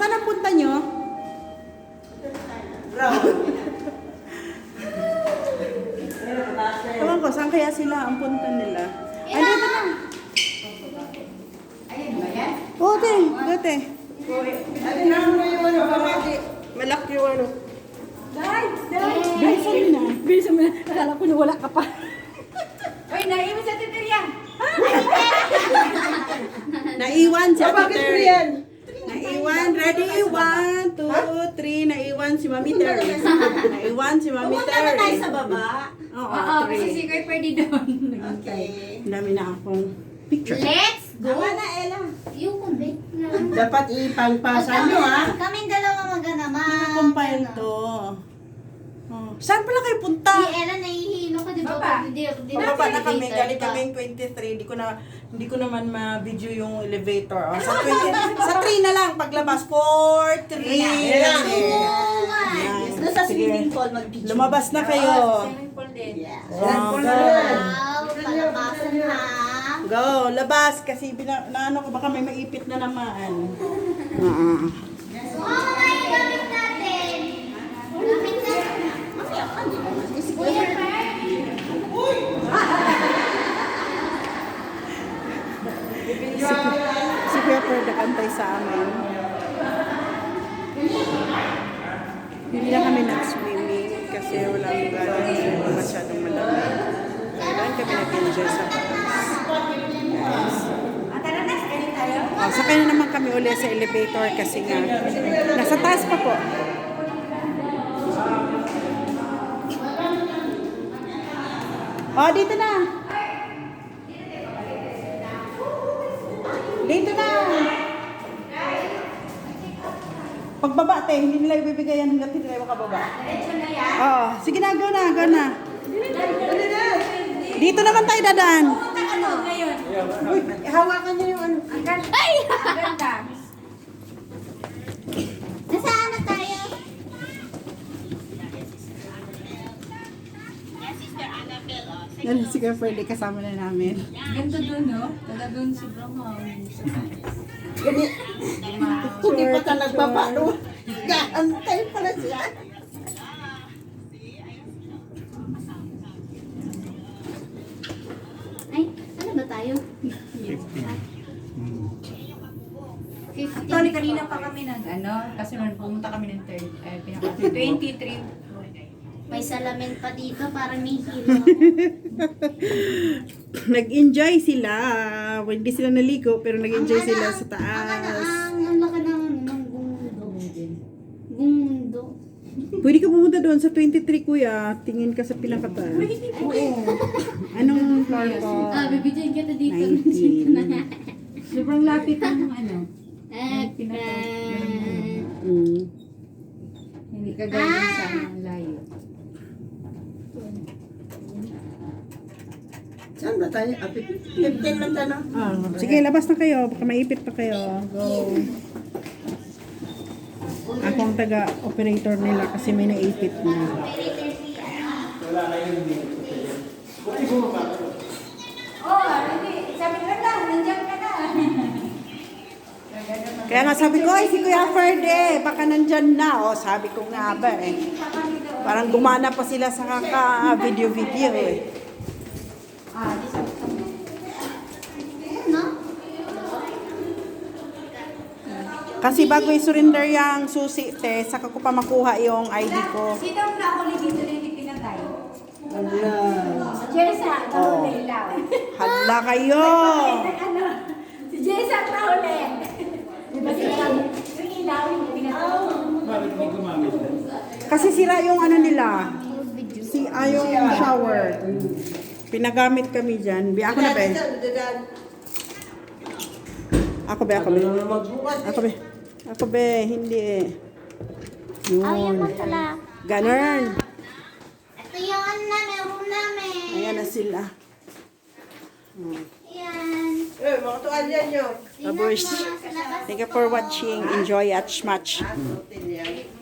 Saan ang punta nyo? Ewan ko, saan kaya sila ang punta nila? Ay, dito na. Ayun ba yan? Oo, te. Dito. Malaki yung ano. Bilisan na. Bilisan mo na. Akala ko na wala ka pa. Uy, naiwan sa titiryan. Naiwan si Ate Bakit Terry. yan? Naiwan. Ready? 1, 2, 3. Naiwan si Mami Terry. Naiwan si Mami Pumunta na tayo Terry. sa baba. Oo, Oo, kasi si 3. Kuya Ferdy doon. Okay. Ang dami na akong picture. Let's go! Gawa na, Ella. Yung kumbit na. Dapat ipangpasa nyo, ha? Kaming dalawa maganaman. Compile to. Oh. Saan pala kayo punta? Si Ella nahihilo ka, di ba? Baba. Pababa na kami, galing kami 23. Hindi ko naman ma-video yung elevator. Oh, sa 3 na lang paglabas. 4, 3. Ayan. Ayan. Doon sa Sige. swimming pool mag-video. Lumabas na kayo. Swimming pool din. Yeah. Wow, Yan. Wow, palabasan ha. Go, labas kasi naano ko baka may maipit na naman. Mama, tayo gamit natin. Gamit natin. Kuya Ferdy. Si Kuya Per nakantay sa amin. Hindi na kami nag-swimming kasi walang lugar kasi masyadong malamig. Kailan kami nag-enjoy sa taas. Guys. Tara na, sakay tayo. Oh, sakay na naman kami ulit sa elevator kasi nga nasa taas pa po. Oh, dito na. Dito na. Pagbaba, te, hindi nila ibibigay yan hanggat hindi tayo makababa. Oo, sige na, go na, go na. Dito naman tayo dadaan. Ano ngayon? Uy, hawakan nyo yung ano. Ang ganda. Ang ganda. Nasaan na tayo? Yan, si Kuya Ferdy kasama na namin. Ganda doon, no? Taga doon si Brahma. Gani. Hindi pa ka nagpapalo. Gaantay pala siya. Ay, ano ba tayo? 50. Actually, kanina pa kami kasi nung pumunta kami ng third, pinaka 23. May salamin pa dito para may hilo ako. Nag-enjoy sila. Hindi sila naligo, pero nag-enjoy sila sa taas. Ang laki ng gundo. Pwede ka pumunta doon sa 23, kuya. Tingin ka sa pinakataas. Oo. Anong floor ko? Bibigyan kita dito. 19. Sobrang lapit ng ano. Mm. Hindi ka gawin sa layo. Saan ba tayo? 15 lang tayo. Ah, sige, labas na kayo. Baka maipit pa kayo. Go. Ako ang taga-operator nila kasi may naipit na. Oh, hindi. Sabi ko lang, nandiyan ka na. Kaya nga sabi ko, ay si Kuya Ferdy, baka nandyan na. O, sabi ko nga ba eh. Parang gumana pa sila sa kaka-video-video eh. No? Kasi bago i-surrender yung susi, te, saka ko pa makuha yung ID ko. Sino ang nahuli dito na hindi pinatay? Wala. Si Jessa, nahuli lang. Hala kayo! Ano? Si Jessa ang nahuli. Diba yung ilaw yung pinatay? Kasi sira yung ano nila. Yung shower. Pinagamit kami dyan. Ako na ba? Ako ba? Ako ba? Hindi. Ay, Yun. yan pala. Ganun. Ito yung ano namin, room namin. Ayan na sila. Yan. Eh, mga tuwalya nyo. Tingnan Abers. mo, sa labas Thank you for watching. Enjoy at much. Hotel yan.